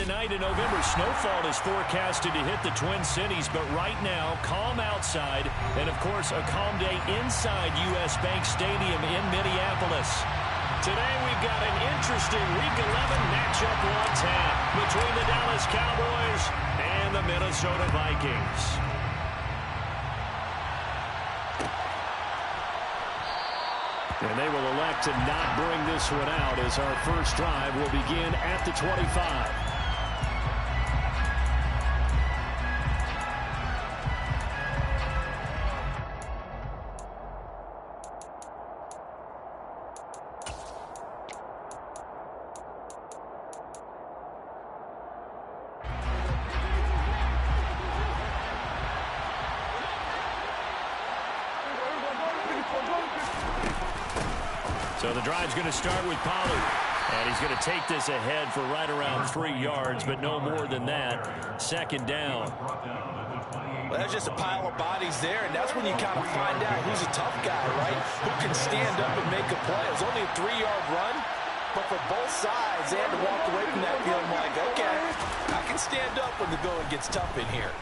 tonight in November. Snowfall is forecasted to hit the Twin Cities, but right now, calm outside, and of course, a calm day inside U.S. Bank Stadium in Minneapolis. Today, we've got an interesting Week 11 matchup on tap between the Dallas Cowboys and the Minnesota Vikings. And they will elect to not bring this one out as our first drive will begin at the 25. So the drive's going to start with Pollard. And he's going to take this ahead for right around 3 yards, but no more than that. Second down. Well, there's just a pile of bodies there, and that's when you kind of find out who's a tough guy, right? Who can stand up and make a play. It was only a 3-yard run, but for both sides, they had to walk away from that feeling like, okay, I can stand up when the going gets tough in here.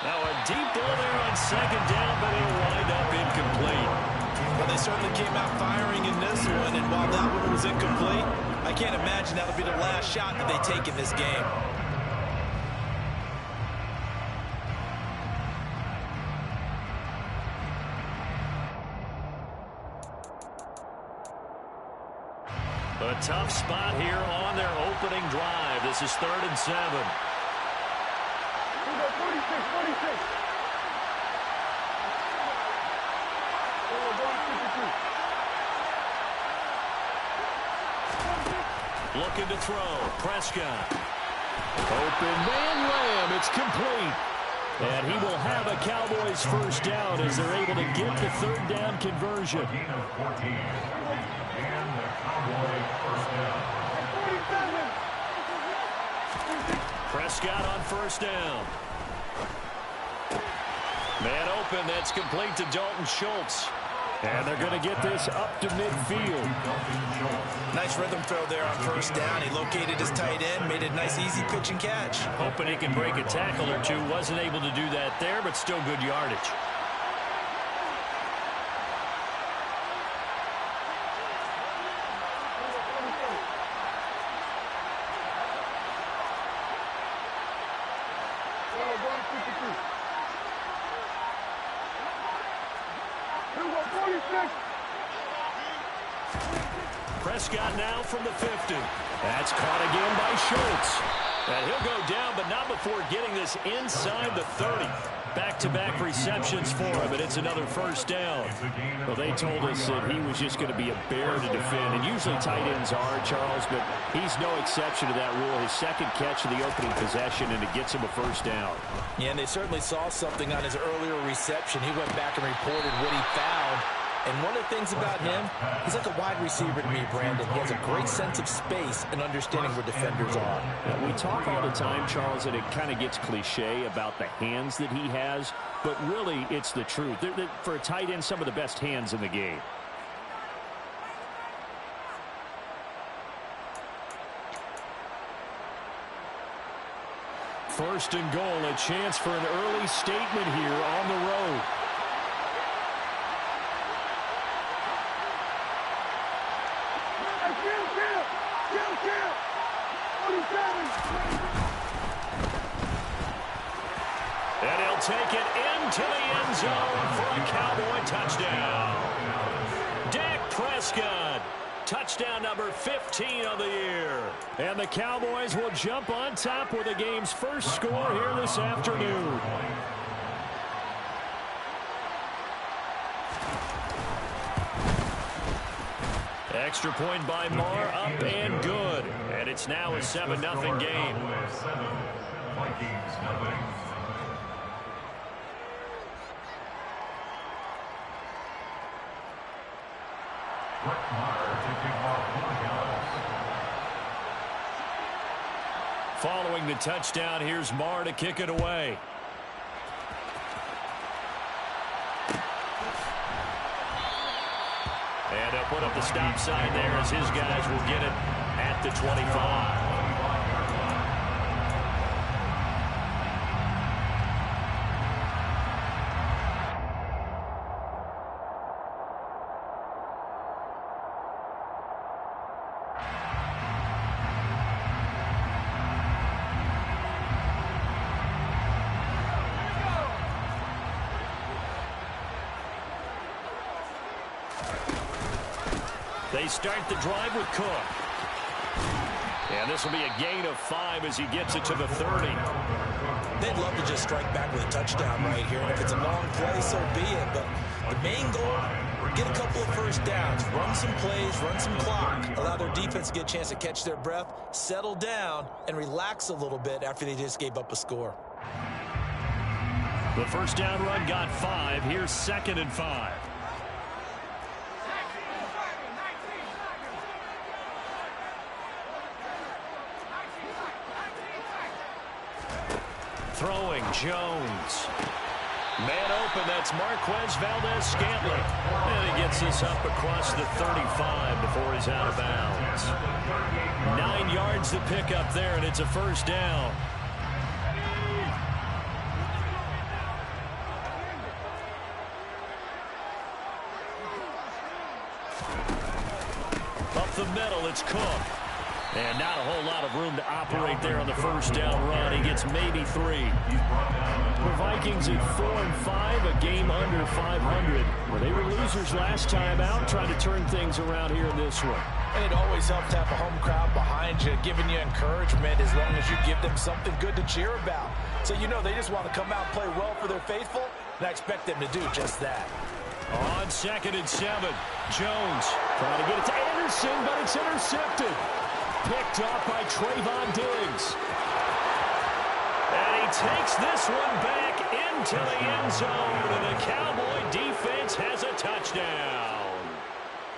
Now a deep ball there on second down, but it'll wind up incomplete. Well, they certainly came out firing in this one, and while that one was incomplete, I can't imagine that'll be the last shot that they take in this game. A tough spot here on their opening drive. This is 3rd and 7. 46. Looking to throw. Prescott. Open man Lamb. It's complete. And he will have a Cowboys first down as they're able to get the 3rd down conversion. Prescott on first down. Man open. That's complete to Dalton Schultz. And they're going to get this up to midfield. Nice rhythm throw there on first down. He located his tight end, made a nice easy pitch and catch. Hoping he can break a tackle or two. Wasn't able to do that there, but still good yardage. Prescott now from the 50. That's caught again by Schultz. And he'll go down, but not before getting this inside the 30. Back-to-back receptions for him, and it's another first down. Well, they told us that he was just going to be a bear to defend, and usually tight ends are, Charles, but he's no exception to that rule. His second catch of the opening possession, and it gets him a first down. Yeah, and they certainly saw something on his earlier reception. He went back and reported what he found. And one of the things about him, he's like a wide receiver to me, Brandon. He has a great sense of space and understanding where defenders are. We talk all the time, Charles, and it kind of gets cliche about the hands that he has, but really it's the truth. They're, for a tight end, some of the best hands in the game. First and goal, a chance for an early statement here on the road. And he'll take it into the end zone for a Cowboy touchdown. Dak Prescott, touchdown number 15 of the year. And the Cowboys will jump on top with the game's first score here this afternoon. Extra point by Marr, up and good. And it's now a 7-0 game. Following the touchdown, here's Marr to kick it away. And a put up the stop sign there as his guys will get it at the 25. They start the drive with Cook. And this will be a gain of 5 as he gets it to the 30. They'd love to just strike back with a touchdown right here. And if it's a long play, so be it. But the main goal, get a couple of first downs, run some plays, run some clock, allow their defense to get a chance to catch their breath, settle down, and relax a little bit after they just gave up a score. The first down run got 5. Here's 2nd and 5. Throwing, Jones. Man open, that's Marquez Valdez-Scantling. And he gets this up across the 35 before he's out of bounds. 9 yards to pick up there, and it's a first down. Up the middle, it's Cook. And not a whole lot of room to operate there on the first down run. He gets maybe 3. The Vikings at 4-5, a game under 500. Well, they were losers last time out, trying to turn things around here in this one. And it always helps to have a home crowd behind you, giving you encouragement as long as you give them something good to cheer about. So you know they just want to come out and play well for their faithful, and I expect them to do just that. On 2nd and 7, Jones trying to get it to Anderson, but it's intercepted. Picked off by Trayvon Diggs. And he takes this one back into the end zone, and the Cowboy defense has a touchdown.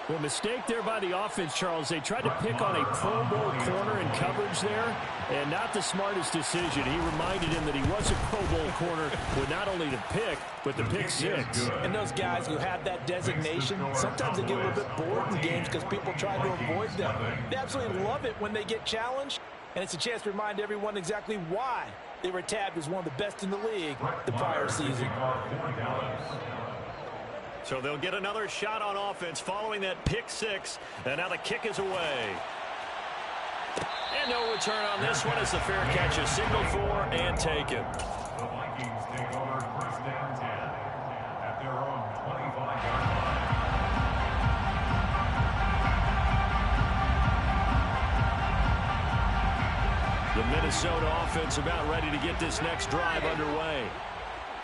Well, mistake there by the offense, Charles. They tried to pick on a Pro Bowl corner in coverage there, and not the smartest decision. He reminded him that he was a Pro Bowl corner with not only the pick, but the pick 6. And those guys who have that designation, sometimes they get a little bit bored in games because people try to avoid them. They absolutely love it when they get challenged, and it's a chance to remind everyone exactly why they were tabbed as one of the best in the league the prior season. So they'll get another shot on offense following that pick 6, and now the kick is away. And no return on this one as the fair catch is signaled for and taken. The Vikings take over first down 10 at their own 25-yard line. The Minnesota offense about ready to get this next drive underway.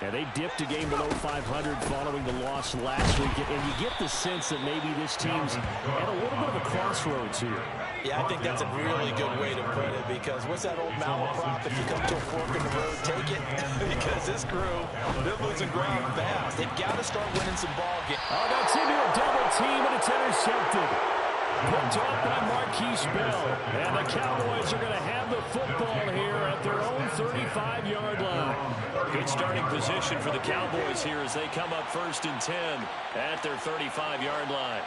And they dipped a game below 500 following the loss last week. And you get the sense that maybe this team's at a little bit of a crossroads here. Yeah, I think that's a really good way to put it, because what's that old malaprop? If you come to a fork in the road, take it. Because this crew, they're losing ground fast. They've got to start winning some ball games. Oh, that's into a double team, and it's intercepted. Picked up by Marquise Bell. And the Cowboys are going to have the football here at their own 35-yard line. Good starting position for the Cowboys here as they come up 1st and 10 at their 35-yard line.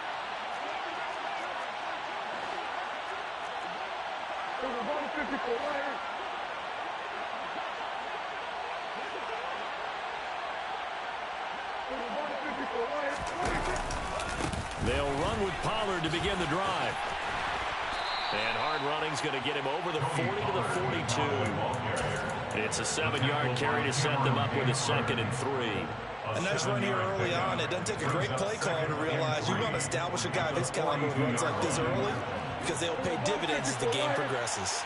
They'll run with Pollard to begin the drive. And hard running's going to get him over the 40 to the 42. It's a 7-yard carry to set them up with a 2nd and 3. A nice run here early on. It doesn't take a great play caller to realize you want to establish a guy of his caliber who runs like this early, because they'll pay dividends as the game progresses.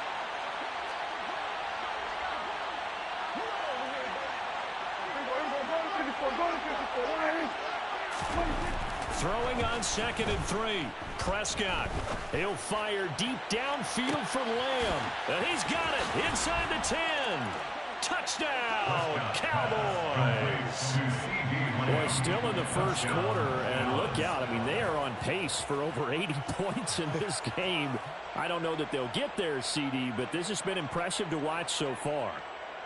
Throwing on 2nd and 3. Prescott. He'll fire deep downfield for Lamb. And he's got it inside the 10. Touchdown, Cowboys. Well, still in the first quarter, and look out. I mean, they are on pace for over 80 points in this game. I don't know that they'll get there, CD, but this has been impressive to watch so far.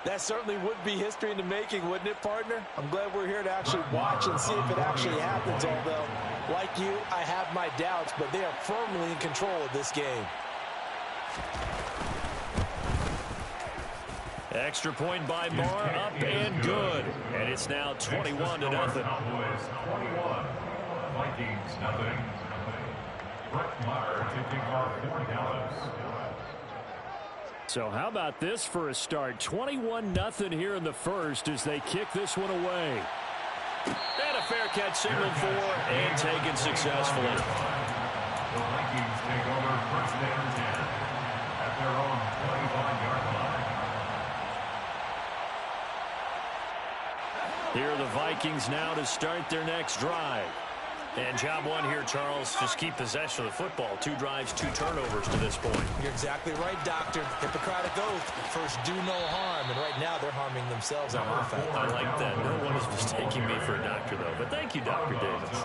That certainly would be history in the making, wouldn't it, partner? I'm glad we're here to actually watch and see if it actually happens, although Like you, I have my doubts, but they are firmly in control of this game. Extra point by Marr, up and good. And it's now 21-0. Cowboys 21, Vikings nothing. Brett Maher taking our 4 downs. So how about this for a start? 21-0 here in the first as they kick this one away. And a fair catch signaled for and taken successfully. The Vikings take over first and 10 at their own 25-yard line. Here are the Vikings now to start their next drive. And job one here, Charles, just keep possession of the football. 2 drives, 2 turnovers to this point. You're exactly right, Doctor. Hippocratic oath. First, do no harm. And right now, they're harming themselves on offense. I like that. No one is mistaking me for a doctor, though. But thank you, Dr. Davis.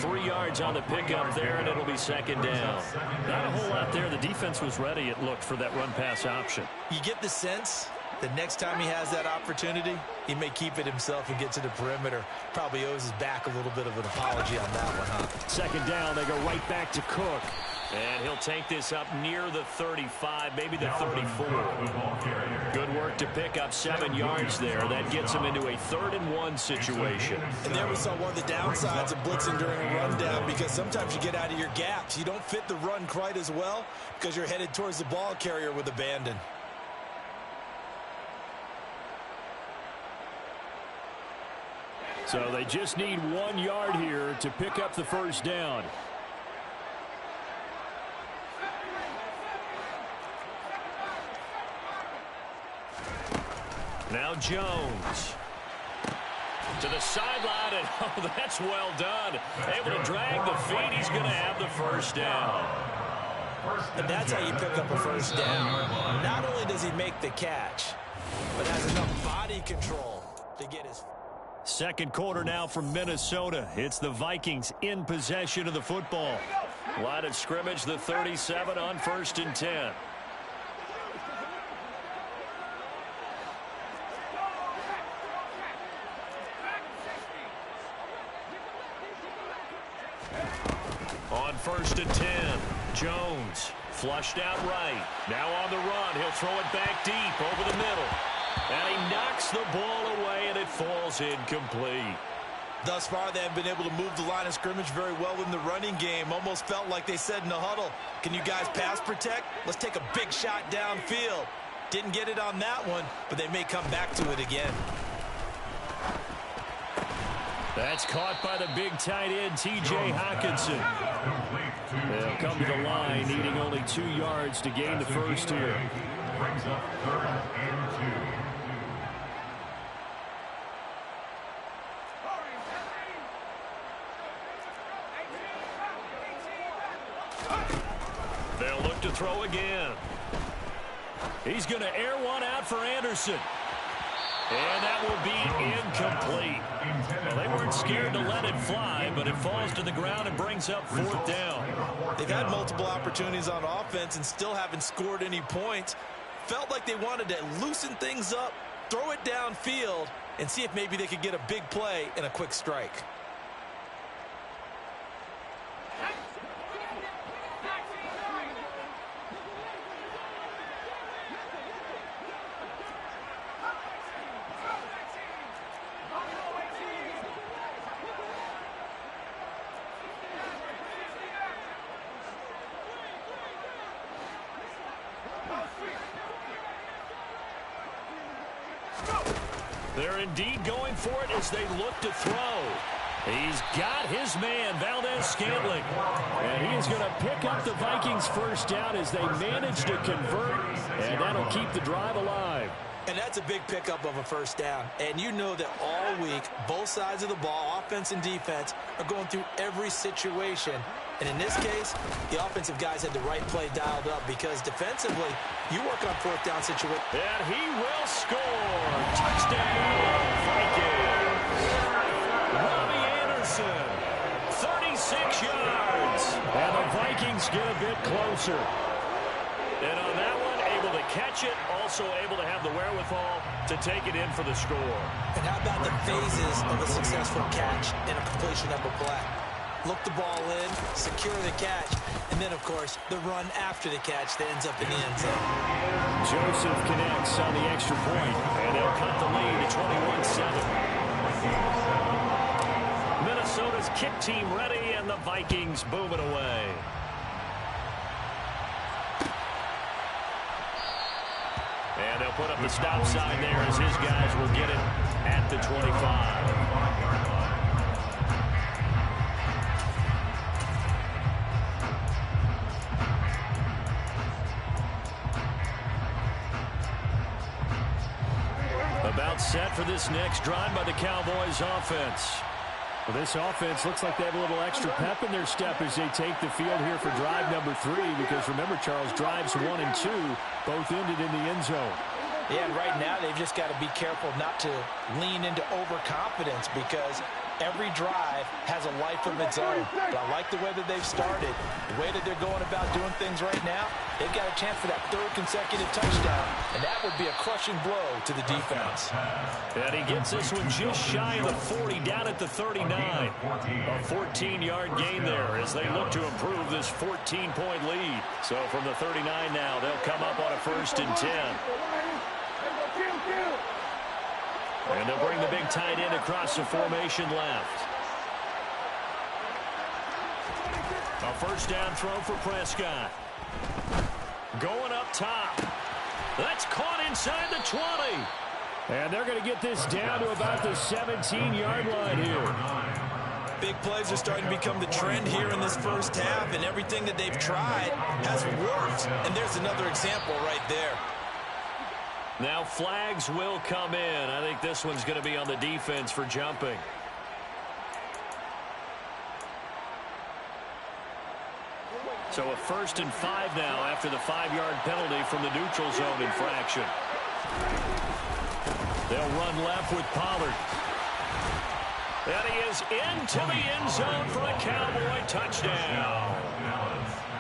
3 yards on the pickup there, and it'll be second down. Not a whole lot there. The defense was ready, it looked, for that run-pass option. You get the sense that next time he has that opportunity, he may keep it himself and get to the perimeter. Probably owes his back a little bit of an apology on that one, huh? Second down, they go right back to Cook. And he'll take this up near the 35, maybe the 34. Good work to pick up 7 yards there. That gets him into a 3rd-and-1 situation. And there we saw one of the downsides of blitzing during a rundown, because sometimes you get out of your gaps. You don't fit the run quite as well because you're headed towards the ball carrier with abandon. So they just need 1 yard here to pick up the first down. Now Jones. To the sideline, and oh, that's well done. Able to drag the feet. He's going to have the first down. And that's how you pick up a first down. Not only does he make the catch, but has enough body control to get his... Second quarter now from Minnesota. It's the Vikings in possession of the football. Line of scrimmage, the 37 on 1st and 10. On 1st and 10, Jones flushed out right. Now on the run, he'll throw it back deep over the middle. And he knocks the ball away, and it falls incomplete. Thus far, they have been able to move the line of scrimmage very well in the running game. Almost felt like they said in the huddle, can you guys pass protect? Let's take a big shot downfield. Didn't get it on that one, but they may come back to it again. That's caught by the big tight end, T.J. Hockenson. They'll come to the line, needing only 2 yards to gain the first here. Brings up 3rd and 2. They'll look to throw again. He's going to air one out for Anderson. And that will be incomplete. Well, they weren't scared to let it fly, but it falls to the ground and brings up 4th down. They've had multiple opportunities on offense and still haven't scored any points. Felt like they wanted to loosen things up, throw it downfield, and see if maybe they could get a big play and a quick strike. They're indeed going for it as they look to throw. He's got his man, Valdez-Scantling. And he is going to pick up the Vikings first down as they manage to convert. And that'll keep the drive alive. And that's a big pickup of a first down. And you know that all week, both sides of the ball, offense and defense, are going through every situation. And in this case, the offensive guys had the right play dialed up because defensively, you work on 4th down situations. And he will score. Touchdown, Vikings. Robbie Anderson, 36 yards. And the Vikings get a bit closer. And on that one, able to catch it, also able to have the wherewithal to take it in for the score. And how about the phases of a successful catch and a completion of a play? look the ball in, secure the catch, and then, of course, the run after the catch that ends up in the end zone. Joseph connects on the extra point, and they'll cut the lead to 21-7. Minnesota's kick team ready, and the Vikings boom it away. And they'll put up the stop sign there as his guys will get it at the 25. About set for this next drive by the Cowboys offense. Well, this offense looks like they have a little extra pep in their step as they take the field here for drive number 3, because remember, Charles, drives 1 and 2 both ended in the end zone. Yeah, and right now they've just got to be careful not to lean into overconfidence, because every drive has a life of its own. But I like the way that they've started, the way that they're going about doing things right now. They've got a chance for that 3rd consecutive touchdown, and that would be a crushing blow to the defense. And he gets this one just shy of the 40, down at the 39. A 14-yard gain there as they look to improve this 14-point lead. So from the 39 now, they'll come up on a 1st and 10. And they'll bring the big tight end across the formation left. A 1st down throw for Prescott. Going up top. That's caught inside the 20. And they're going to get this down to about the 17-yard line here. Big plays are starting to become the trend here in this first half, and everything that they've tried has worked. And there's another example right there. Now flags will come in. I think this one's going to be on the defense for jumping. So a 1st and 5 now after the 5-yard penalty from the neutral zone infraction. They'll run left with Pollard. And he is into the end zone for a Cowboy touchdown.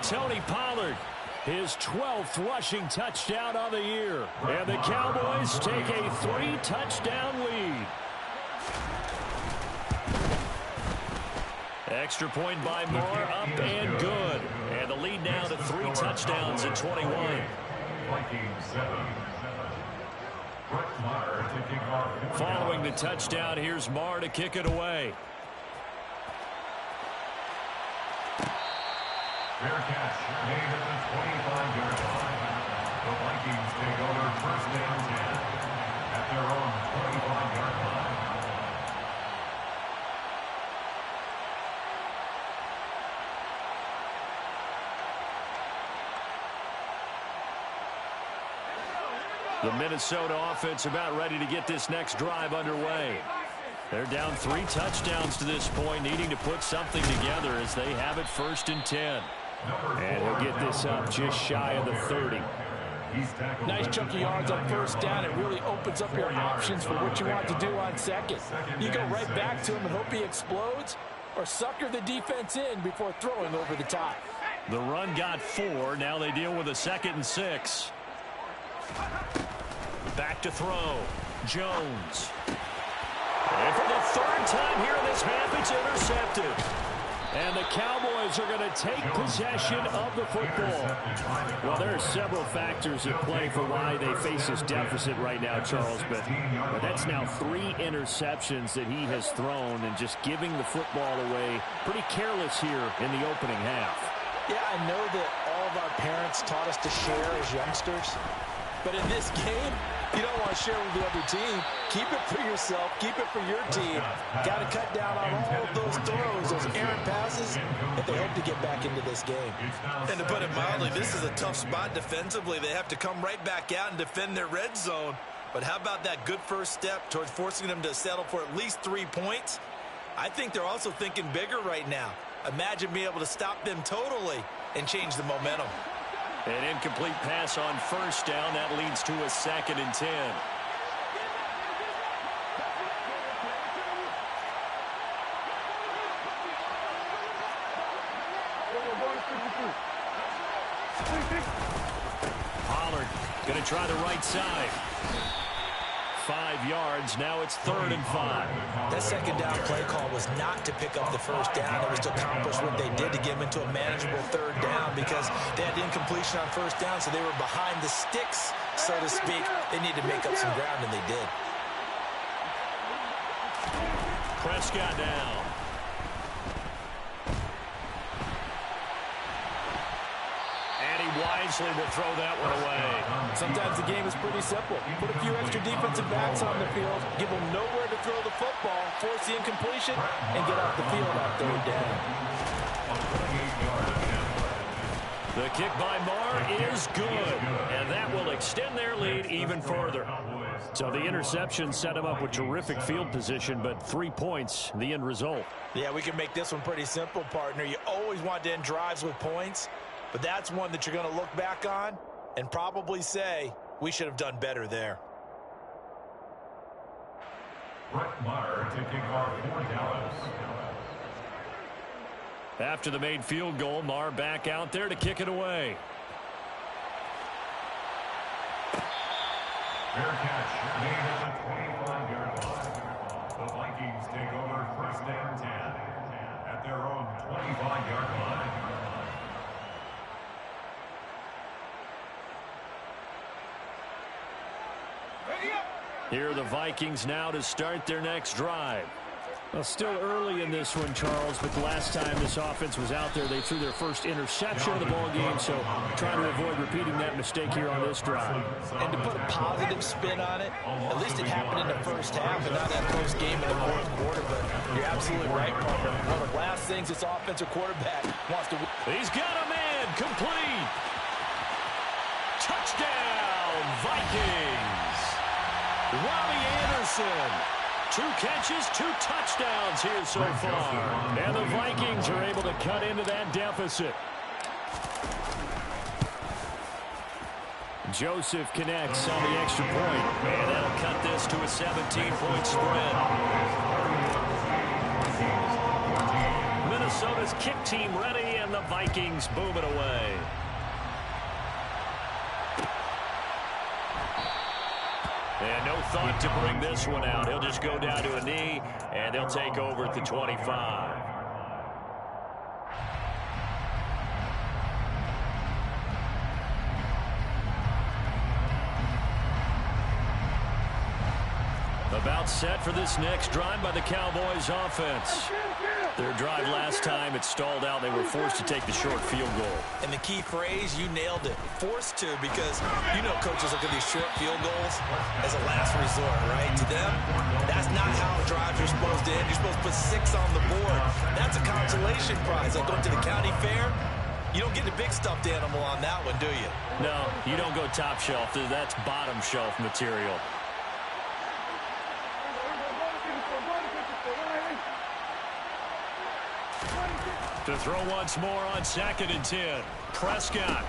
Tony Pollard, his 12th rushing touchdown on the year. And the Cowboys take a 3-touchdown lead. Extra point by Moore, up and good. And the lead now to 3 touchdowns in 21. Following the touchdown, here's Moore to kick it away. Fair catch made at the 25-yard line. The Vikings take over 1st and 10 at their own 25-yard line. The Minnesota offense about ready to get this next drive underway. They're down 3 touchdowns to this point, needing to put something together as they have it 1st and 10. And he'll get this up just shy of the 30. Nice chunk of yards on 1st down. It really opens up your options for what you want to do on 2nd. You go right back to him and hope he explodes, or sucker the defense in before throwing over the top. The run got 4. Now they deal with a 2nd and 6. Back to throw. Jones. And for the 3rd time here in this half, it's intercepted. And the Cowboys are going to take possession of the football. Well, there are several factors at play for why they face this deficit right now, Charles. But that's now 3 interceptions that he has thrown, and just giving the football away pretty careless here in the opening half. Yeah, I know that all of our parents taught us to share as youngsters. But in this game, you don't want to share with the other team. Keep it for yourself. Keep it for your team. Got to cut down on all of those throws, those errant passes, if they hope to get back into this game. And to put it mildly, this is a tough spot defensively. They have to come right back out and defend their red zone. But how about that good first step towards forcing them to settle for at least 3 points? I think they're also thinking bigger right now. Imagine being able to stop them totally and change the momentum. An incomplete pass on 1st down. That leads to a 2nd and 10. Pollard going to try the right side. 5 yards. Now it's 3rd and 5. That second down play call was not to pick up the first down. It was to accomplish what they did to get them into a manageable 3rd down because they had incompletion on first down, so they were behind the sticks, so to speak. They needed to make up some ground, and they did. Prescott down. Wisely will throw that one away. Sometimes the game is pretty simple. Put a few extra defensive backs on the field, give them nowhere to throw the football, force the incompletion, and get off the field on 3rd down. The kick by Marr is good, and that will extend their lead even further. So the interception set him up with terrific field position, but 3 points, the end result. Yeah, we can make this one pretty simple, partner. You always want to end drives with points, but that's one that you're going to look back on and probably say, we should have done better there. Brett Maher to kick off for Dallas. After the made field goal, Marr back out there to kick it away. Fair catch made at the 25-yard line. The Vikings take over 1st and 10 at their own 25-yard line. Here are the Vikings now to start their next drive. Well, still early in this one, Charles, but the last time this offense was out there, they threw their first interception of the ball game, so trying to avoid repeating that mistake here on this drive. And to put a positive spin on it, at least it happened in the first half and not that close game in the 4th quarter, but you're absolutely right, partner. One of the last things this offensive quarterback wants to win. He's got a man, complete. Touchdown, Vikings. Robbie Anderson. 2 catches, 2 touchdowns here so far. And the Vikings are able to cut into that deficit. Joseph connects on the extra point. And that'll cut this to a 17-point spread. Minnesota's kick team ready, and the Vikings boom it away. And no thought to bring this one out. He'll just go down to a knee, and they'll take over at the 25. About set for this next drive by the Cowboys offense. Their drive last time, it stalled out. They were forced to take the short field goal. And the key phrase, you nailed it. Forced to, because you know coaches look at these short field goals as a last resort, right? To them, that's not how drives are supposed to end. You're supposed to put 6 on the board. That's a consolation prize. Like going to the county fair, you don't get a big stuffed animal on that one, do you? No, you don't go top shelf. That's bottom shelf material. To throw once more on 2nd and 10. Prescott.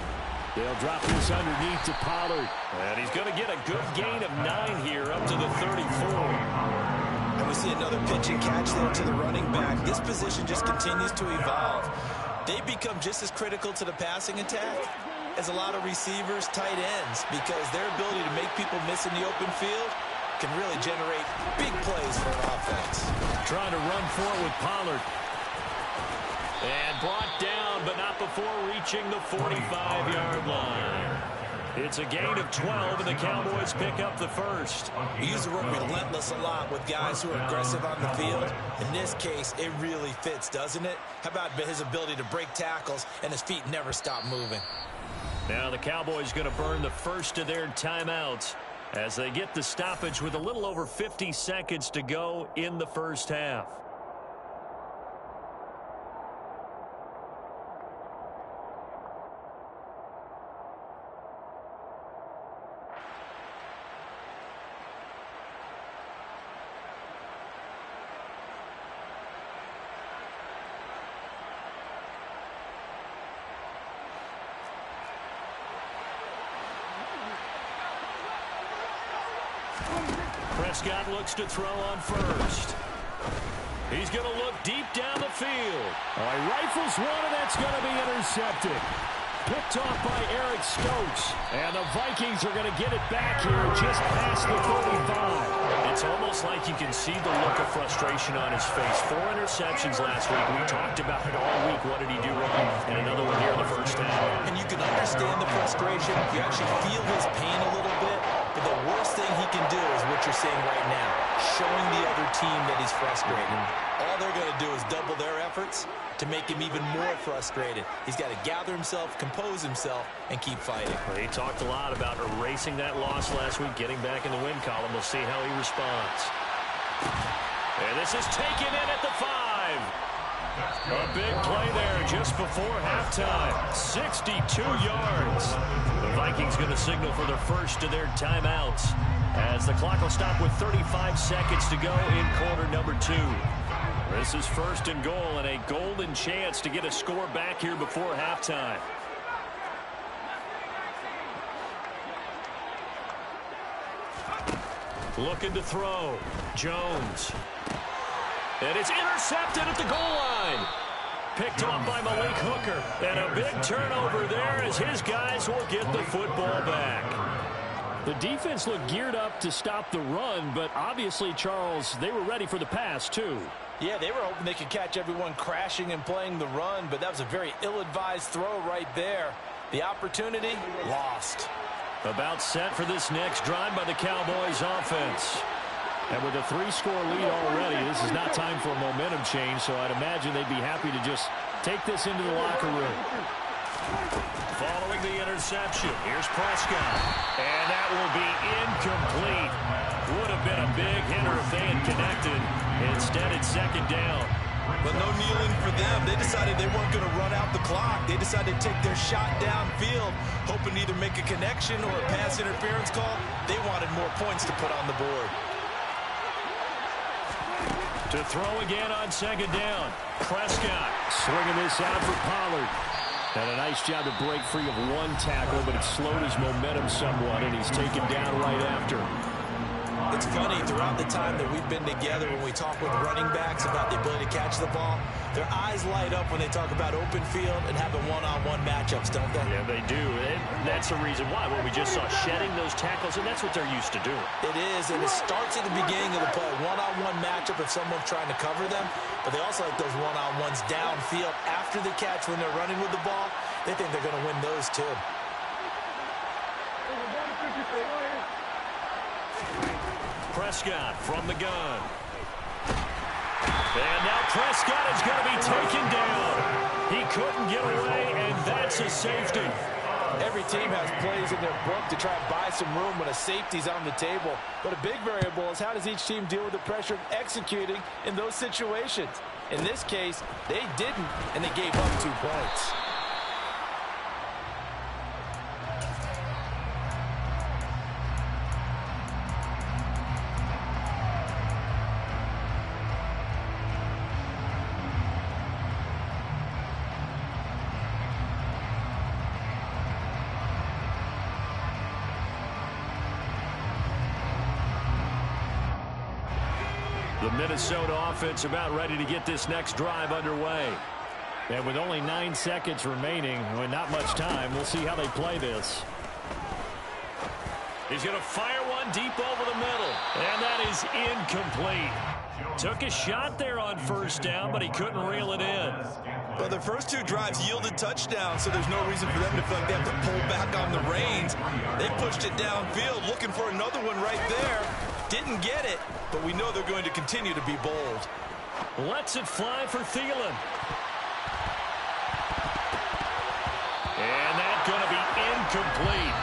They'll drop this underneath to Pollard. And he's going to get a good gain of 9 here up to the 34. And we see another pitch and catch there to the running back. This position just continues to evolve. They become just as critical to the passing attack as a lot of receivers, tight ends, because their ability to make people miss in the open field can really generate big plays for an offense. Trying to run forward with Pollard. And brought down, but not before reaching the 45-yard line. It's a gain of 12, and the Cowboys pick up the first. We use the word relentless a lot with guys who are aggressive on the field. In this case, it really fits, doesn't it? How about his ability to break tackles and his feet never stop moving? Now the Cowboys going to burn the first of their timeouts as they get the stoppage with a little over 50 seconds to go in the first half. Prescott looks to throw on first. He's going to look deep down the field. Oh, he rifles one, and that's going to be intercepted. Picked off by Eric Stokes. And the Vikings are going to get it back here just past the 45. It's almost like you can see the look of frustration on his face. 4 interceptions last week. We talked about it all week. What did he do wrong? And another one here in the first half. And you can understand the frustration. You actually feel his pain a little bit. But the worst thing he can do is what you're saying right now, showing the other team that he's frustrated. All they're going to do is double their efforts to make him even more frustrated. He's got to gather himself, compose himself, and keep fighting. He talked a lot about erasing that loss last week, getting back in the win column. We'll see how he responds. And this is taken in at the 5. A big play there just before halftime. 62 yards. The Vikings going to signal for the first of their timeouts as the clock will stop with 35 seconds to go in quarter number 2. This is first and goal and a golden chance to get a score back here before halftime. Looking to throw. Jones. And it's intercepted at the goal line. Picked off by Malik Hooker. And a big turnover there as his guys will get the football back. The defense looked geared up to stop the run, but obviously, Charles, they were ready for the pass, too. Yeah, they were hoping they could catch everyone crashing and playing the run, but that was a very ill-advised throw right there. The opportunity, lost. About set for this next drive by the Cowboys offense. And with a 3-score lead already, this is not time for a momentum change, so I'd imagine they'd be happy to just take this into the locker room. Following the interception, here's Prescott. And that will be incomplete. Would have been a big hitter if they had connected. Instead, it's second down. But no kneeling for them. They decided they weren't going to run out the clock. They decided to take their shot downfield, hoping to either make a connection or a pass interference call. They wanted more points to put on the board. To throw again on second down. Prescott swinging this out for Pollard. And a nice job to break free of one tackle, but it slowed his momentum somewhat, and he's taken down right after. It's funny, throughout the time that we've been together, when we talk with running backs about the ability to catch the ball, their eyes light up when they talk about open field and having one-on-one matchups, don't they? Yeah, they do. And that's the reason why. Well, we just saw shedding those tackles, and that's what they're used to doing. It is, and it starts at the beginning of the play. One-on-one matchup if someone's trying to cover them, but they also like those one-on-ones downfield after the catch when they're running with the ball. They think they're going to win those, too. Prescott from the gun. And now Prescott is going to be taken down. He couldn't get away, and that's a safety. Every team has plays in their book to try and buy some room when a safety's on the table. But a big variable is how does each team deal with the pressure of executing in those situations. In this case, they didn't, and they gave up 2 points. The Minnesota offense about ready to get this next drive underway. And with only 9 seconds remaining, with not much time, we'll see how they play this. He's going to fire one deep over the middle. And that is incomplete. Took a shot there on first down, but he couldn't reel it in. Well, their first 2 drives yielded touchdowns, so there's no reason for them to feel like they have to pull back on the reins. They pushed it downfield, looking for another one right there. Didn't get it, but we know they're going to continue to be bold. Lets it fly for Thielen. And that's going to be incomplete.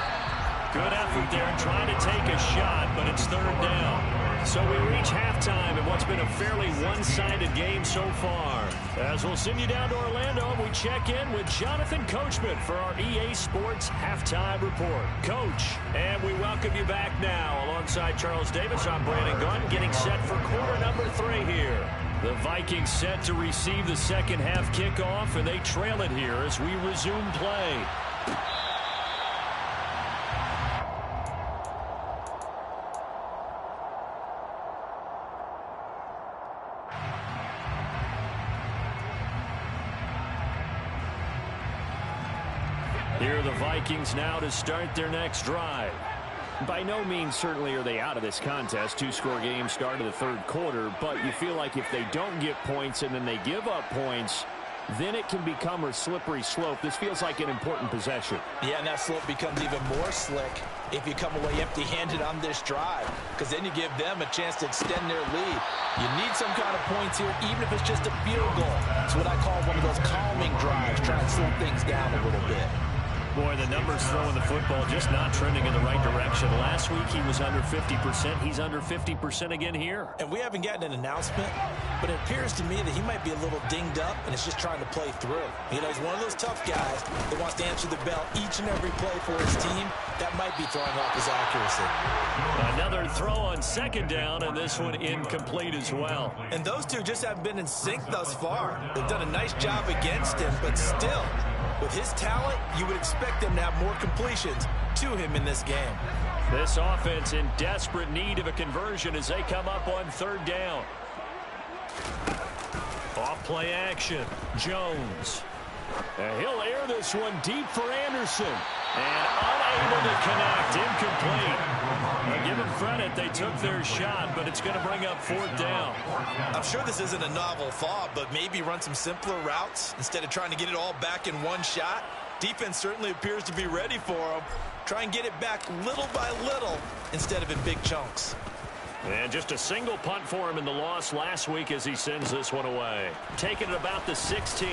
Good effort there trying to take a shot, but it's third down. So we reach halftime in what's been a fairly one-sided game so far. As we'll send you down to Orlando, we check in with Jonathan Coachman for our EA Sports Halftime Report. Coach, and we welcome you back now. Alongside Charles Davis, I'm Brandon Gunn, getting set for quarter number 3 here. The Vikings set to receive the second half kickoff, and they trail it here as we resume play. Here are the Vikings now to start their next drive. By no means certainly are they out of this contest. Two-score game start of the third quarter, but you feel like if they don't get points and then they give up points, then it can become a slippery slope. This feels like an important possession. Yeah, and that slope becomes even more slick if you come away empty-handed on this drive, because then you give them a chance to extend their lead. You need some kind of points here, even if it's just a field goal. It's what I call one of those calming drives, trying to slow things down a little bit. Boy, the numbers throwing the football just not trending in the right direction. Last week he was under 50%. He's under 50% again here. And we haven't gotten an announcement, but it appears to me that he might be a little dinged up and is just trying to play through. You know, he's one of those tough guys that wants to answer the bell each and every play for his team. That might be throwing off his accuracy. Another throw on second down, and this one incomplete as well. And those two just haven't been in sync thus far. They've done a nice job against him, but still, with his talent, you would expect them to have more completions to him in this game. This offense in desperate need of a conversion as they come up on third down. Off play action. Jones. And he'll air this one deep for Anderson. And unable to connect. Incomplete. Now give them credit. They took their shot, but it's going to bring up fourth down. I'm sure this isn't a novel thought, but maybe run some simpler routes instead of trying to get it all back in one shot. Defense certainly appears to be ready for him. Try and get it back little by little instead of in big chunks. And just a single punt for him in the loss last week as he sends this one away. Taking it about the 16.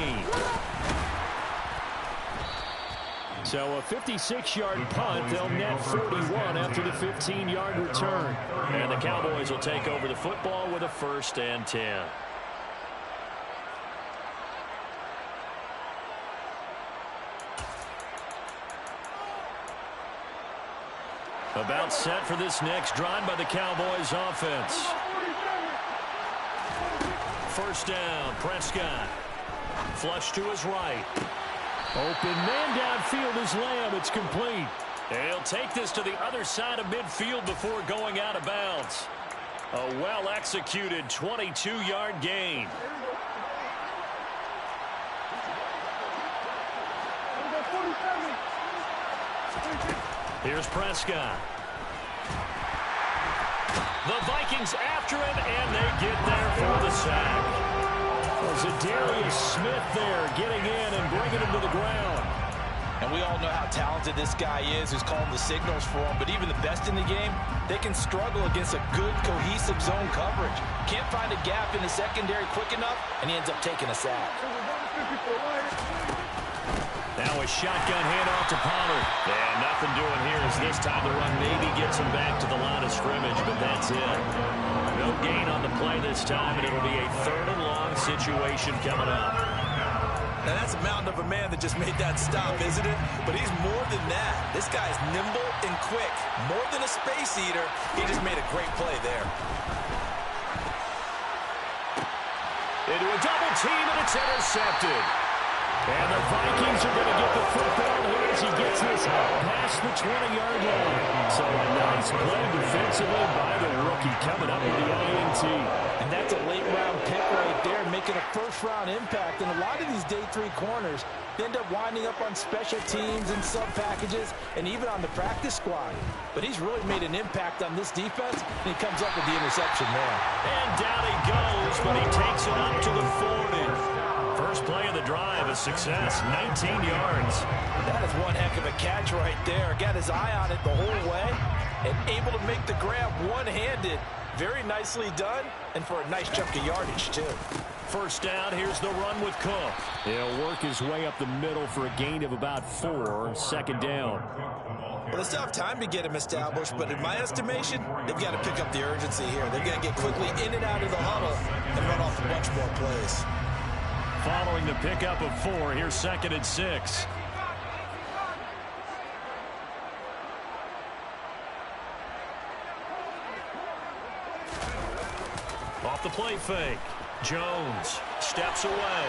So a 56-yard punt. They'll net 41 after the 15-yard return. And the Cowboys will take over the football with a 1st and 10. About set for this next drive by the Cowboys offense. First down, Prescott. Flush to his right. Open man downfield is Lamb. It's complete. And he'll take this to the other side of midfield before going out of bounds. A well-executed 22-yard gain. Here's Prescott. The Vikings after him, and they get there for the sack. There's a Darius Smith there getting in and bringing him to the ground. And we all know how talented this guy is who's calling the signals for him. But even the best in the game, they can struggle against a good, cohesive zone coverage. Can't find a gap in the secondary quick enough, and he ends up taking a sack. Now a shotgun handoff to Pollard. And nothing doing here as this time the run maybe gets him back to the line of scrimmage, but that's it. No gain on the play this time, and it'll be a 3rd and long situation coming up. Now that's a mountain of a man that just made that stop, isn't it? But he's more than that. This guy's nimble and quick. More than a space eater. He just made a great play there. Into a double team, and it's intercepted. And the Vikings are going to get the football here as he gets this past the 20-yard line. So a nice play defensively by the rookie coming up with the INT. And that's a late-round pick right there, making a first-round impact. And a lot of these day 3 corners end up winding up on special teams and sub-packages and even on the practice squad. But he's really made an impact on this defense, and he comes up with the interception there. And down he goes, but he takes it up to the 40. First play of the drive, a success, 19 yards. That is one heck of a catch right there. Got his eye on it the whole way and able to make the grab one-handed. Very nicely done, and for a nice chunk of yardage, too. First down, here's the run with Cook. He'll work his way up the middle for a gain of about 4, 2nd down. Well, they still have time to get him established, but in my estimation, they've got to pick up the urgency here. They've got to get quickly in and out of the huddle and run off a bunch more plays. Following the pickup of 4, here's 2nd and 6. Off the play fake. Jones steps away.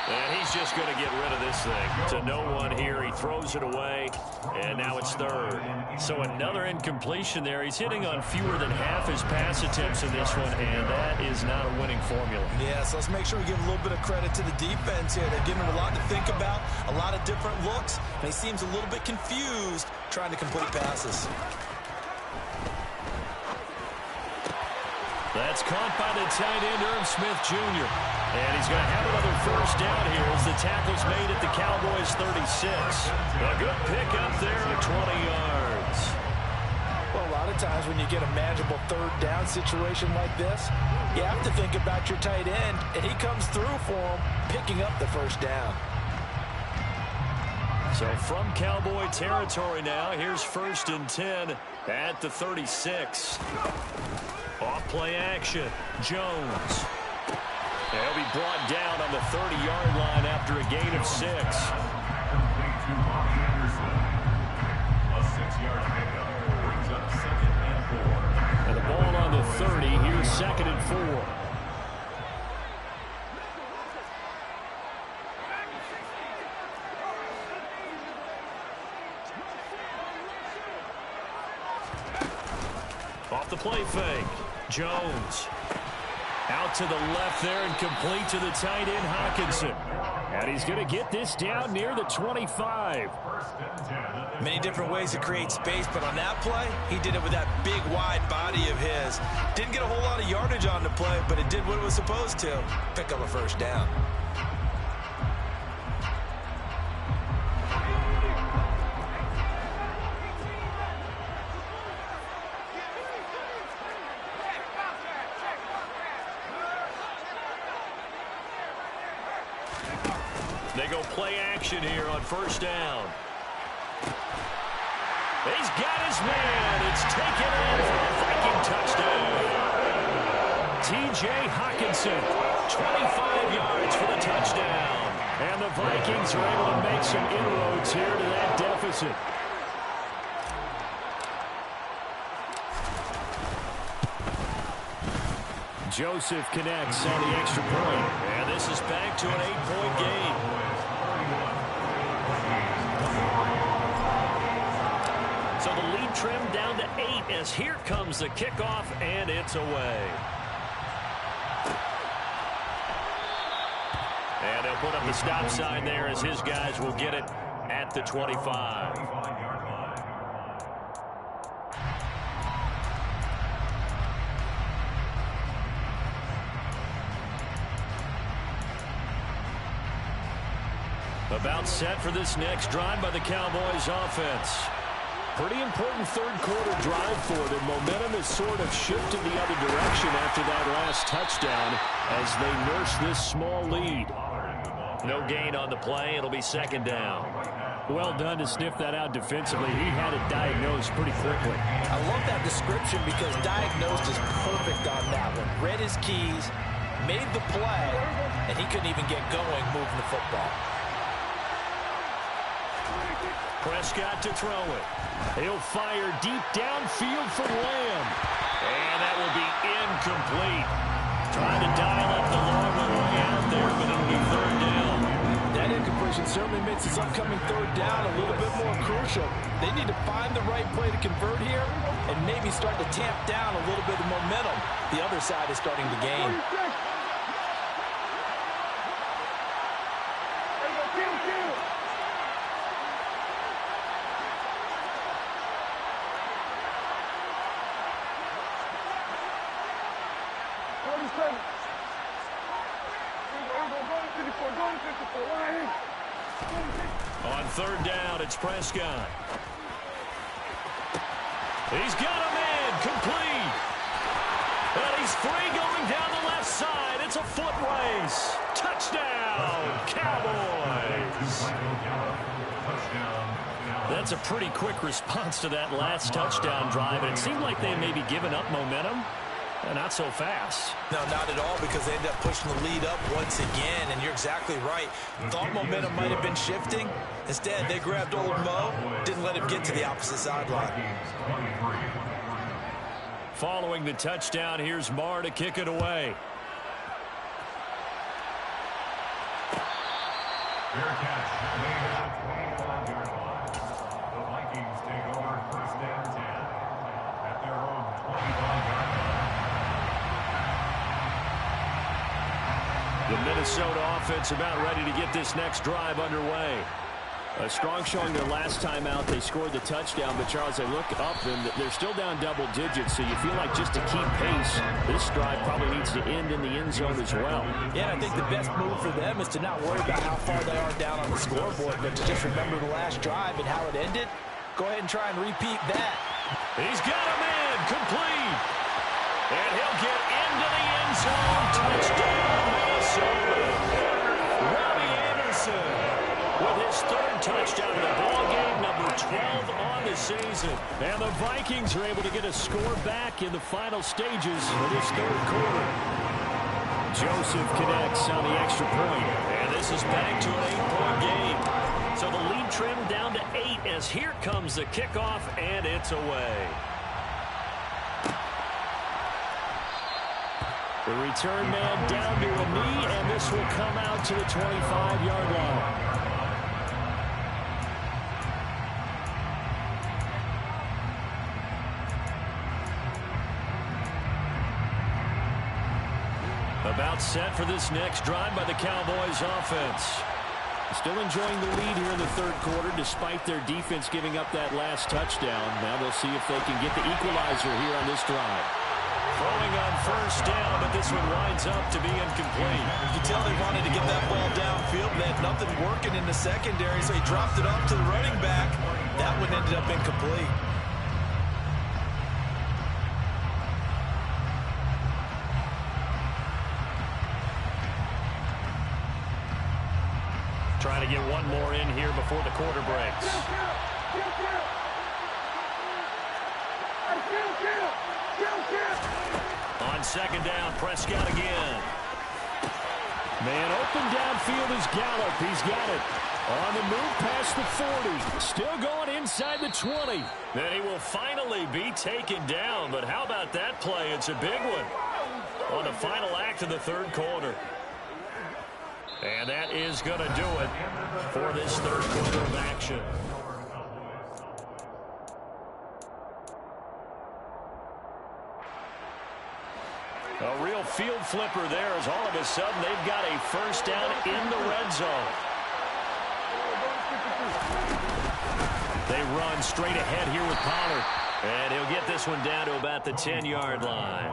And he's just going to get rid of this thing. To no one here. He throws it away, and now it's third. So another incompletion there. He's hitting on fewer than half his pass attempts in this one, and that is not a winning formula. Yeah, so let's make sure we give a little bit of credit to the defense here. They're giving him a lot to think about, a lot of different looks, and he seems a little bit confused trying to complete passes. That's caught by the tight end, Irv Smith Jr. And he's going to have another first down here as the tackle's made at the Cowboys' 36. A good pickup there of 20 yards. Well, a lot of times when you get a manageable third down situation like this, you have to think about your tight end, and he comes through for him, picking up the first down. So from Cowboy territory now, here's 1st and 10 at the 36. Off play action. Jones. He'll be brought down on the 30-yard line after a gain of 6. Complete to Bobby Anderson. A 6-yard pickup brings up 2nd and 4. And the ball on the 30. Here's 2nd and 4. Off the play fake. Jones. Out to the left there and complete to the tight end, Hockenson. And he's going to get this down near the 25. Many different ways to create space, but on that play, he did it with that big, wide body of his. Didn't get a whole lot of yardage on the play, but it did what it was supposed to. Pick up a first down. They go play action here on 1st down. He's got his man. It's taken in for a Viking touchdown. T.J. Hockenson, 25 yards for the touchdown. And the Vikings are able to make some inroads here to that deficit. Joseph connects on the extra point. And this is back to an 8-point game. So the lead trimmed down to 8 as here comes the kickoff, and it's away. And they'll put up the stop sign there as his guys will get it at the 25. About set for this next drive by the Cowboys offense. Pretty important third-quarter drive for them. Momentum has sort of shifted the other direction after that last touchdown as they nurse this small lead. No gain on the play. It'll be 2nd down. Well done to sniff that out defensively. He had it diagnosed pretty quickly. I love that description because diagnosed is perfect on that one. Read his keys, made the play, and he couldn't even get going moving the football. Prescott to throw it. He'll fire deep downfield for Lamb. And that will be incomplete. Trying to dial up the long way out there, but it'll be 3rd down. That incompletion certainly makes this upcoming 3rd down a little bit more crucial. They need to find the right play to convert here and maybe start to tamp down a little bit of momentum. The other side is starting to gain. On 3rd down, it's Prescott. He's got a man complete. And he's free going down the left side. It's a foot race. Touchdown, Cowboys. That's a pretty quick response to that last touchdown drive. And it seemed like they had maybe given up momentum. Not so fast. No, not at all, because they ended up pushing the lead up once again, and you're exactly right. Thought momentum might have been shifting. Instead, they grabbed old Mo, didn't let him get to the opposite sideline. Following the touchdown, here's Marr to kick it away. Fair catch made at the 25-yard line. The Vikings take over first down 10 at their own 25-yard line. The Minnesota offense about ready to get this next drive underway. A strong showing their last time out. They scored the touchdown, but Charles, they look up and they're still down double digits, so you feel like just to keep pace, this drive probably needs to end in the end zone as well. Yeah, I think the best move for them is to not worry about how far they are down on the scoreboard, but to just remember the last drive and how it ended. Go ahead and try and repeat that. He's got him in, complete. And he'll get into the end zone. Touchdown, Minnesota. Robbie Anderson with his third touchdown of the ball game, number 12 on the season. And the Vikings are able to get a score back in the final stages of this third quarter. Joseph connects on the extra point. And this is back to an 8-point game. So the lead trimmed down to 8 as here comes the kickoff, and it's away. The return man down to a knee, and this will come out to the 25-yard line. About set for this next drive by the Cowboys offense. Still enjoying the lead here in the third quarter despite their defense giving up that last touchdown. Now they'll see if they can get the equalizer here on this drive. Throwing on first down, but this one winds up to be incomplete. You can tell they wanted to get that ball downfield. They had nothing working in the secondary, so he dropped it off to the running back. That one ended up incomplete. Trying to get one more in here before the quarter breaks. On second down, Prescott again. Man open downfield is Gallup. He's got it. On the move past the 40. Still going inside the 20. Then he will finally be taken down. But how about that play? It's a big one on the final act of the third quarter. And that is going to do it for this third quarter of action. A real field flipper there as all of a sudden they've got a first down in the red zone. They run straight ahead here with Pollard. And he'll get this one down to about the 10-yard line.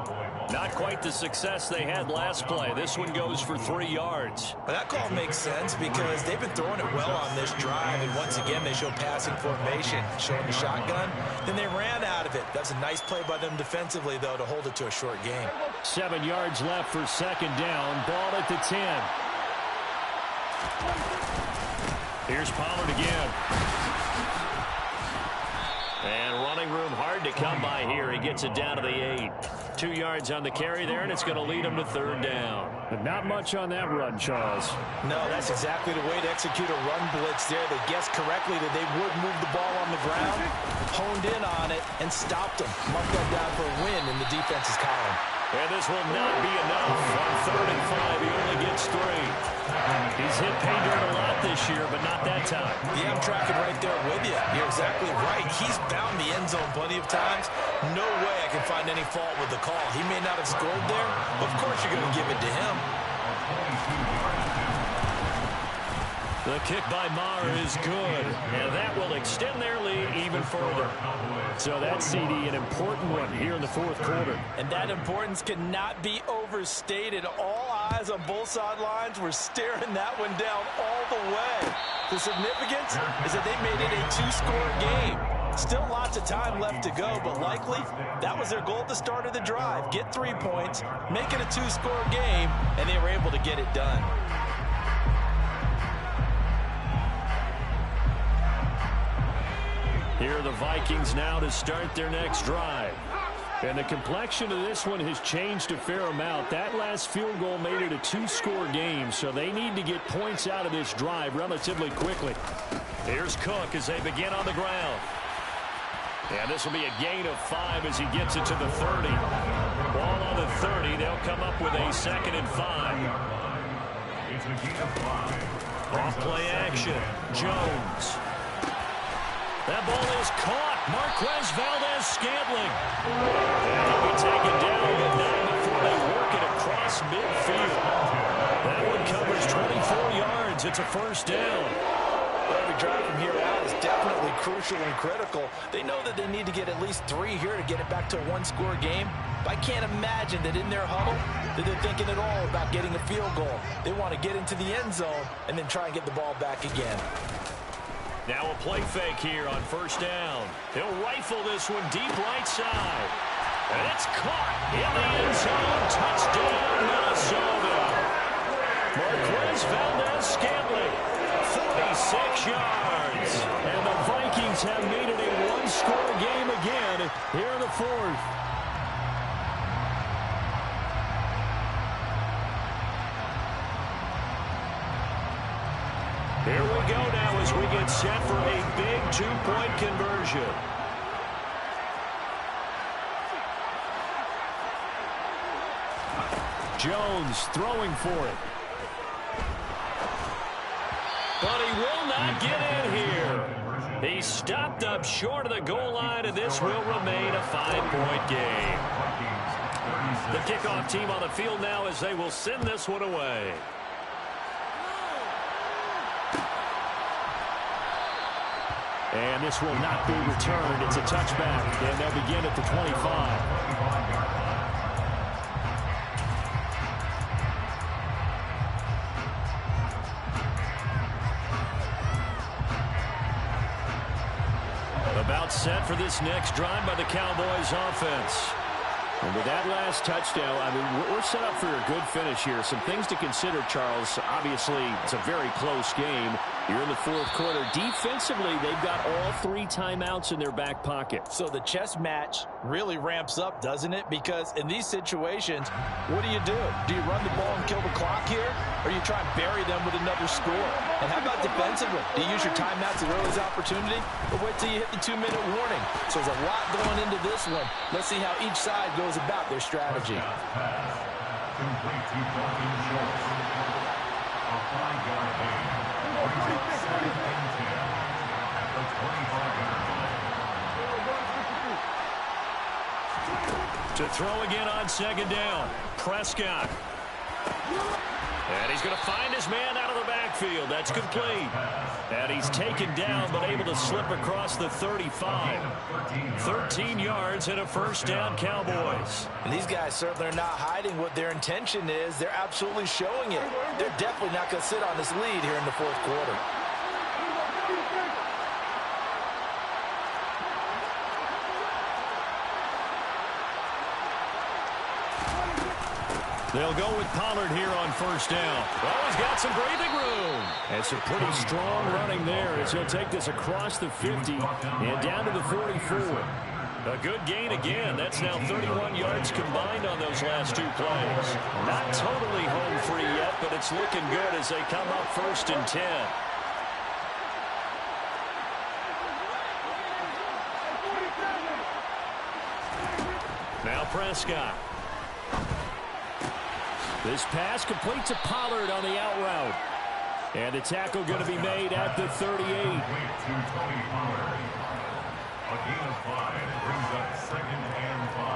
Not quite the success they had last play. This one goes for 3 yards. Well, that call makes sense because they've been throwing it well on this drive. And once again, they show passing formation, showing the shotgun. Then they ran out of it. That's a nice play by them defensively, though, to hold it to a short game. 7 yards left for second down. Ball at the 10. Here's Pollard again. And running room hard to come by here. He gets it down to the 8. 2 yards on the carry there, and it's going to lead him to third down. But not much on that run, Charles. No, that's exactly the way to execute a run blitz there. They guessed correctly that they would move the ball on the ground, honed in on it, and stopped them. Marked that down for a win in the defense's column. And this will not be enough. On 3rd and 5, he only gets 3. He's hit pay dirt a lot this year, but not that time. Yeah, I'm tracking right there with you. You're exactly right. He's found the end zone plenty of times. No way I can find any fault with the call. He may not have scored there, but of course you're going to give it to him. The kick by Maher is good, and that will extend their lead even further. So that CD, an important one here in the fourth quarter. And that importance cannot be overstated. All eyes on both sidelines were staring that one down all the way. The significance is that they made it a 2-score game. Still lots of time left to go, but likely that was their goal at the start of the drive. Get 3 points, make it a 2-score game, and they were able to get it done. Here are the Vikings now to start their next drive. And the complexion of this one has changed a fair amount. That last field goal made it a 2-score game, so they need to get points out of this drive relatively quickly. Here's Cook as they begin on the ground. And this will be a gain of 5 as he gets it to the 30. Ball on the 30. They'll come up with a 2nd and 5. It's a gain of 5. Off play action. Jones. That ball is caught. Marquez Valdez-Scantling. And he'll be taken down, but not before they work it across midfield. That one covers 24 yards. It's a first down. Every drive from here out is definitely crucial and critical. They know that they need to get at least 3 here to get it back to a one-score game. But I can't imagine that in their huddle that they're thinking at all about getting a field goal. They want to get into the end zone and then try and get the ball back again. Now a play fake here on first down. He'll rifle this one deep right side. And it's caught in the end zone. Touchdown, Minnesota. Marquez Valdez-Scantling, 46 yards. And the Vikings have made it a one-score game again here in the fourth. Here we go now as we get set for a big two-point conversion. Jones throwing for it. But he will not get in here. He's stopped up short of the goal line, and this will remain a 5-point game. The kickoff team on the field now as they will send this one away. And this will not be returned. It's a touchback, and they'll begin at the 25. About set for this next drive by the Cowboys offense. And with that last touchdown, I mean, we're set up for a good finish here. Some things to consider, Charles. Obviously, it's a very close game. You're in the fourth quarter. Defensively, they've got all 3 timeouts in their back pocket. So the chess match really ramps up, doesn't it? Because in these situations, what do? Do you run the ball and kill the clock here? Or you try and bury them with another score? And how about defensively? Do you use your timeouts at earliest opportunity? Or wait till you hit the 2-minute warning? So there's a lot going into this one. Let's see how each side goes about their strategy. Complete to Dalton Schultz. A 5-yard gain. 7 and 10 at the 25-yard line. To throw again on second down. Prescott. And he's going to find his man out of the backfield. That's complete. And he's taken down but able to slip across the 35. 13 yards and a first down, Cowboys. And these guys certainly are not hiding what their intention is. They're absolutely showing it. They're definitely not going to sit on this lead here in the fourth quarter. They'll go with Pollard here on first down. Well, he's got some breathing room. And some pretty strong running there as he'll take this across the 50 and down to the 44. A good gain again. That's now 31 yards combined on those last 2 plays. Not totally home free yet, but it's looking good as they come up first and 10. Now Prescott. This pass complete to Pollard on the out route. And the tackle going to be made at the 38. A gain of 5 brings up 2nd and 5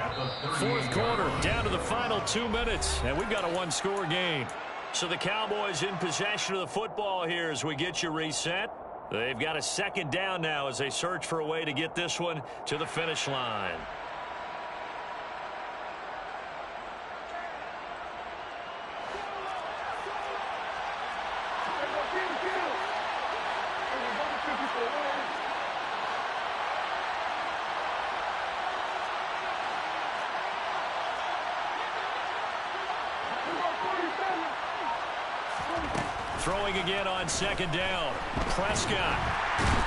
at the 38. Fourth quarter, down to the final 2 minutes, and we've got a one-score game. So the Cowboys in possession of the football here as we get you reset. They've got a second down now as they search for a way to get this one to the finish line. Throwing again on second down. Prescott.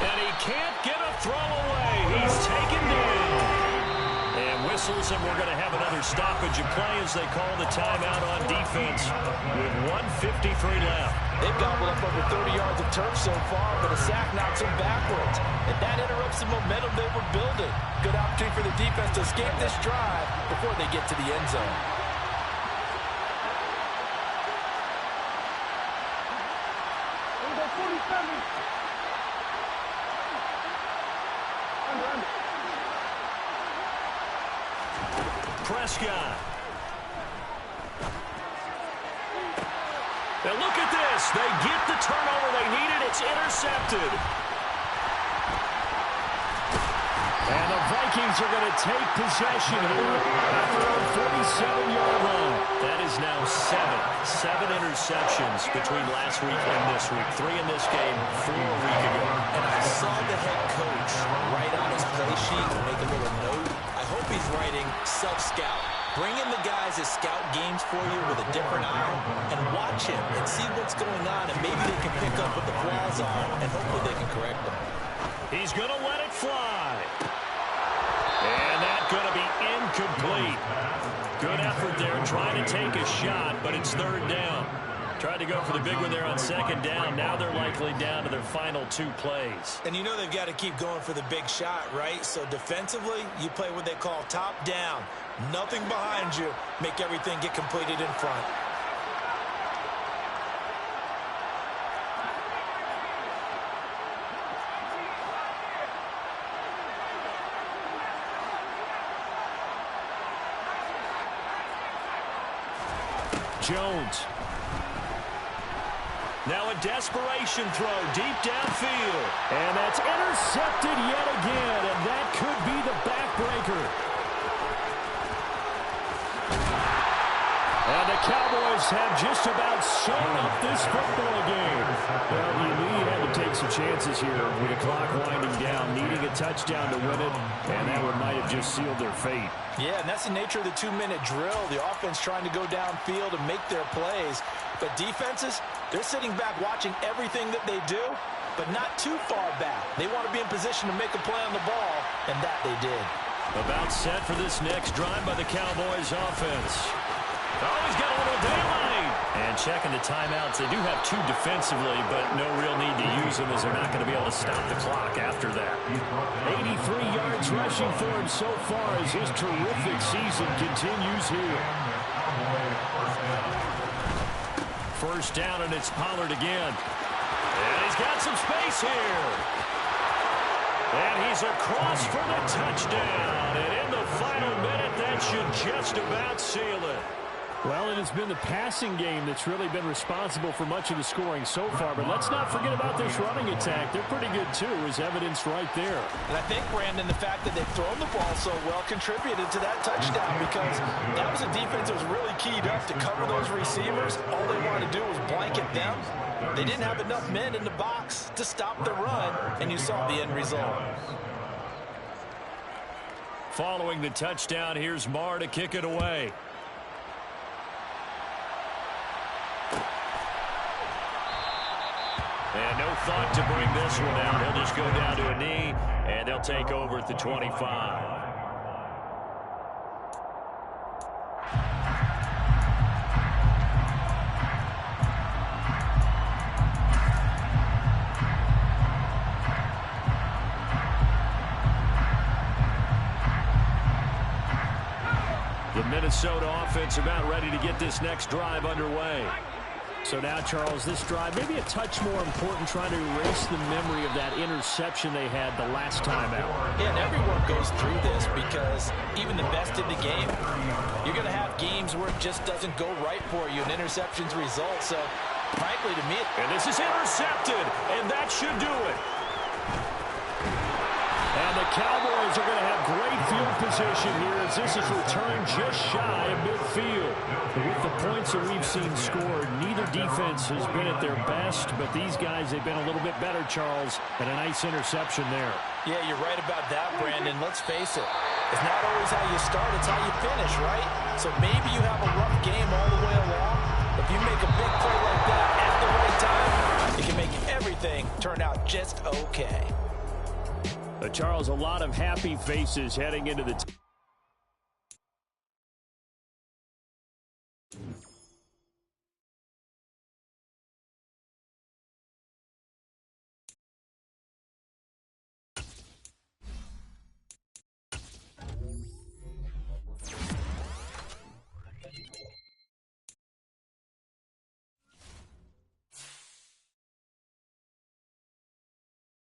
And he can't get a throw away. He's taken down. And whistles, and we're going to have another stoppage of play as they call the timeout on defense with 1:53 left. They've gobbled up over 30 yards of turf so far, but a sack knocks them backwards. And that interrupts the momentum they were building. Good opportunity for the defense to escape this drive before they get to the end zone. Prescott. And look at this. They get the turnover they needed. It's intercepted. And the Vikings are going to take possession here after a 47-yard run. That is now seven interceptions between last week and this week. 3 in this game, 4 a week ago. And I saw the head coach write on his play sheet and make a little note. I hope he's writing self-scout. Bring in the guys that scout games for you with a different eye and watch him and see what's going on, and maybe they can pick up what the flaws are, and hopefully they can correct them. He's going to let it fly. And that's going to be incomplete. Good effort there trying to take a shot, but it's 3rd down. Tried to go for the big one there on 2nd down. Now they're likely down to their final 2 plays. And you know they've got to keep going for the big shot, right? So defensively, you play what they call top down. Nothing behind you. Make everything get completed in front. Jones. Now a desperation throw deep downfield. And that's intercepted yet again, and that could be the backbreaker. And the Cowboys have just about sewn up this football game. Well, you knew you had to take some chances here with the clock winding down, needing a touchdown to win it, and that might have just sealed their fate. Yeah, and that's the nature of the 2-minute drill. The offense trying to go downfield and make their plays. But defenses, they're sitting back watching everything that they do, but not too far back. They want to be in position to make a play on the ball, and that they did. About set for this next drive by the Cowboys offense. Oh, he's got a little daylight. And checking the timeouts. They do have 2 defensively, but no real need to use them as they're not going to be able to stop the clock after that. 83 yards rushing for him so far as his terrific season continues here. 1st down, and it's Pollard again. And he's got some space here. And he's across for the touchdown. And in the final minute, that should just about seal it. Well, it has been the passing game that's really been responsible for much of the scoring so far. But let's not forget about this running attack. They're pretty good, too, as evidenced right there. And I think, Brandon, the fact that they've thrown the ball so well contributed to that touchdown, because that was a defense that was really keyed up to cover those receivers. All they wanted to do was blanket them. They didn't have enough men in the box to stop the run, and you saw the end result. Following the touchdown, here's Marr to kick it away. And no thought to bring this one out. He'll just go down to a knee, and they'll take over at the 25. The Minnesota offense about ready to get this next drive underway. So now, Charles, this drive maybe a touch more important, trying to erase the memory of that interception they had the last time out. Yeah, and everyone goes through this because even the best in the game, you're going to have games where it just doesn't go right for you, and interceptions result. So, frankly, to me... And this is intercepted, and that should do it. And the Cowboys are going to have great field position here as this is returned just shy of midfield. With the points that we've seen scored, neither defense has been at their best, but these guys, they've been a little bit better, Charles, and a nice interception there. Yeah, you're right about that, Brandon. Let's face it. It's not always how you start, it's how you finish, right? So maybe you have a rough game all the way along. If you make a big play like that at the right time, it can make everything turn out just okay. Charles, a lot of happy faces heading into the